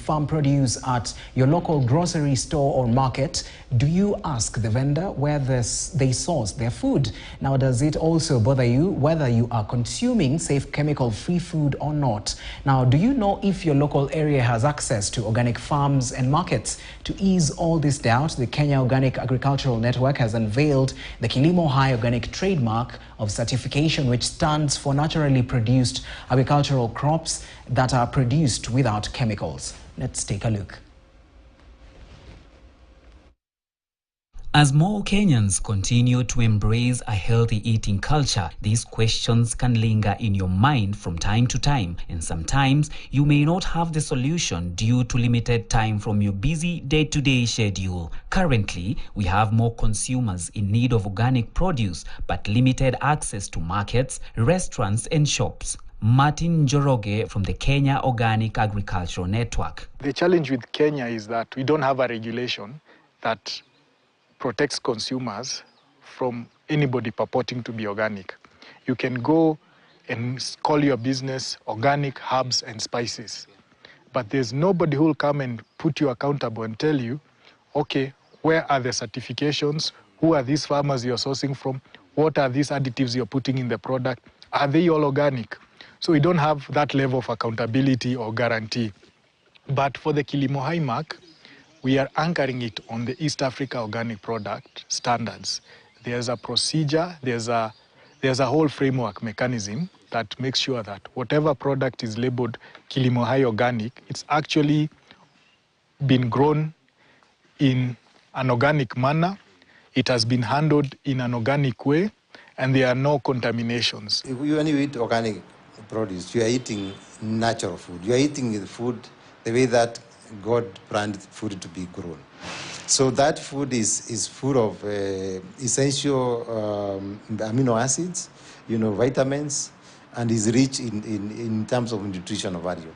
farm produce at your local grocery store or market, do you ask the vendor where they source their food? Now, does it also bother you whether you are consuming safe chemical-free food or not? Now, do you know if your local area has access to organic farms and markets? To ease all this doubt, the Kenya Organic Agricultural Network has unveiled the Kilimo High organic trademark of certification, which stands for naturally produced agricultural crops that are produced without chemicals. Let's take a look. As more Kenyans continue to embrace a healthy eating culture, these questions can linger in your mind from time to time, and sometimes you may not have the solution due to limited time from your busy day-to-day schedule. Currently, we have more consumers in need of organic produce, but limited access to markets, restaurants, and shops. Martin Njoroge from the Kenya Organic Agricultural Network. The challenge with Kenya is that we don't have a regulation that protects consumers from anybody purporting to be organic. You can go and call your business organic herbs and spices, but there's nobody who will come and put you accountable and tell you, okay, where are the certifications? Who are these farmers you're sourcing from? What are these additives you're putting in the product? Are they all organic? So we don't have that level of accountability or guarantee. But for the Kilimo High mark, we are anchoring it on the East Africa organic product standards. There's a procedure, there's a whole framework mechanism that makes sure that whatever product is labeled Kilimo High organic, it's actually been grown in an organic manner, it has been handled in an organic way, and there are no contaminations. When you eat organic produce, you are eating natural food. You are eating the food the way that God planned food to be grown. So that food is full of essential amino acids, vitamins, and is rich in terms of nutritional value.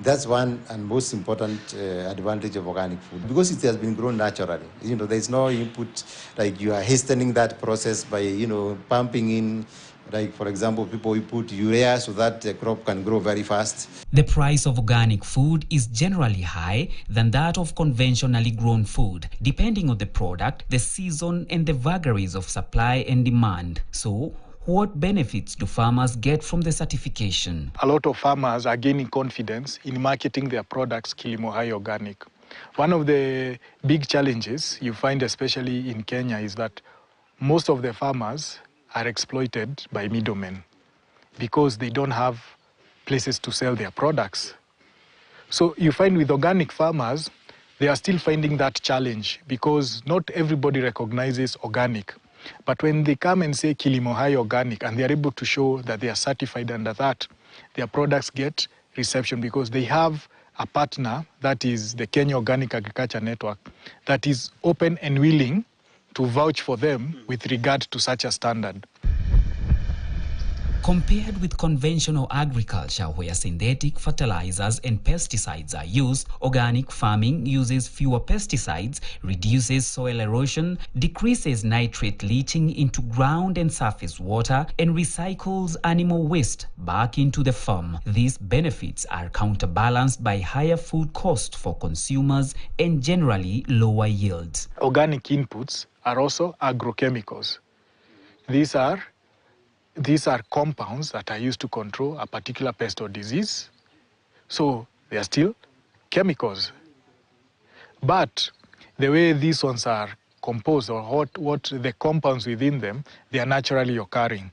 That's one and most important advantage of organic food, because it has been grown naturally. There's no input, like you are hastening that process by, pumping in, like, for example, people who put urea so that the crop can grow very fast. The price of organic food is generally higher than that of conventionally grown food, depending on the product, the season, and the vagaries of supply and demand. So, what benefits do farmers get from the certification? A lot of farmers are gaining confidence in marketing their products Kilimo High organic. One of the big challenges you find, especially in Kenya, is that most of the farmers are exploited by middlemen because they don't have places to sell their products. So you find with organic farmers, they are still finding that challenge because not everybody recognizes organic. But when they come and say Kilimo High organic and they are able to show that they are certified under that, their products get reception because they have a partner, that is the Kenya Organic Agriculture Network, that is open and willing to vouch for them with regard to such a standard. Compared with conventional agriculture where synthetic fertilizers and pesticides are used, organic farming uses fewer pesticides, reduces soil erosion, decreases nitrate leaching into ground and surface water, and recycles animal waste back into the farm. These benefits are counterbalanced by higher food costs for consumers and generally lower yields. Organic inputs are also agrochemicals. These are compounds that are used to control a particular pest or disease. So they are still chemicals. But the way these ones are composed, or what the compounds within them, they are naturally occurring.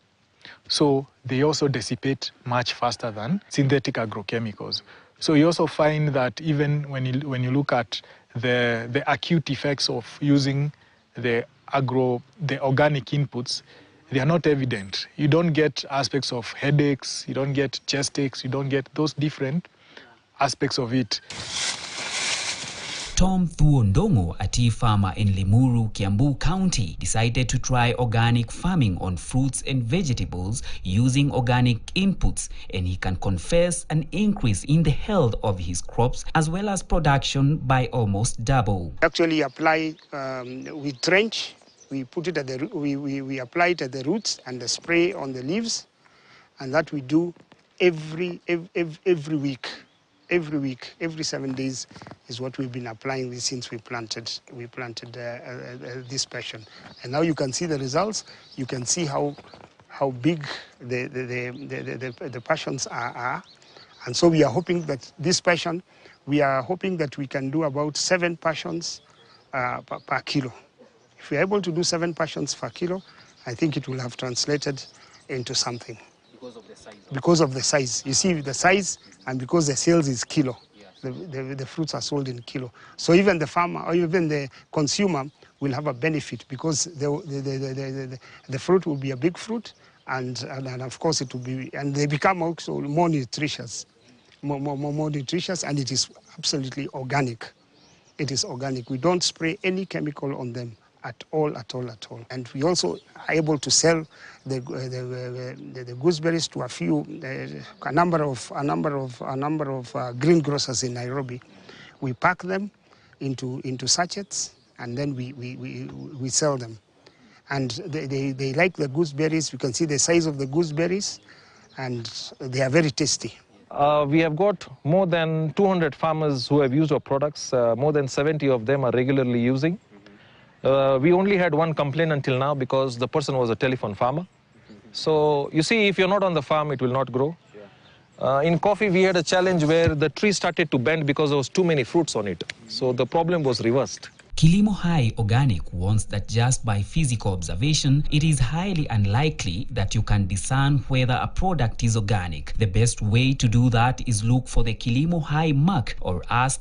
So they also dissipate much faster than synthetic agrochemicals. So you also find that even when you look at the acute effects of using the organic inputs, they are not evident. You don't get aspects of headaches, you don't get chest aches, you don't get those different aspects of it. Tom Thuondongo, a tea farmer in Limuru, Kiambu County, decided to try organic farming on fruits and vegetables using organic inputs, and he can confess an increase in the health of his crops as well as production by almost double. Actually apply, we trench. We put it at the we apply it at the roots and the spray on the leaves, and that we do every week. every week, every 7 days is what we've been applying this since we planted this passion. And now you can see the results. You can see how big the passions are. And so we are hoping that this passion, we are hoping that we can do about 7 passions per kilo. If we are able to do 7 passions per kilo, I think it will have translated into something. Because of the size? Because of the size. You see the size, and because the sales is kilo. The fruits are sold in kilo. So even the farmer or even the consumer will have a benefit, because the fruit will be a big fruit, and of course it will be, and they become also more nutritious. More nutritious, and it is absolutely organic. It is organic. We don't spray any chemical on them at all. And we also are able to sell the gooseberries to a number of greengrocers in Nairobi. We pack them into sachets, and then we sell them. And they like the gooseberries. You can see the size of the gooseberries, and they are very tasty. We have got more than 200 farmers who have used our products. More than 70 of them are regularly using. We only had one complaint until now, because the person was a telephone farmer. So you see, if you're not on the farm, it will not grow. In coffee, we had a challenge where the tree started to bend because there was too many fruits on it. So the problem was reversed. Kilimo High Organic warns that just by physical observation, it is highly unlikely that you can discern whether a product is organic. The best way to do that is look for the Kilimo High mark or ask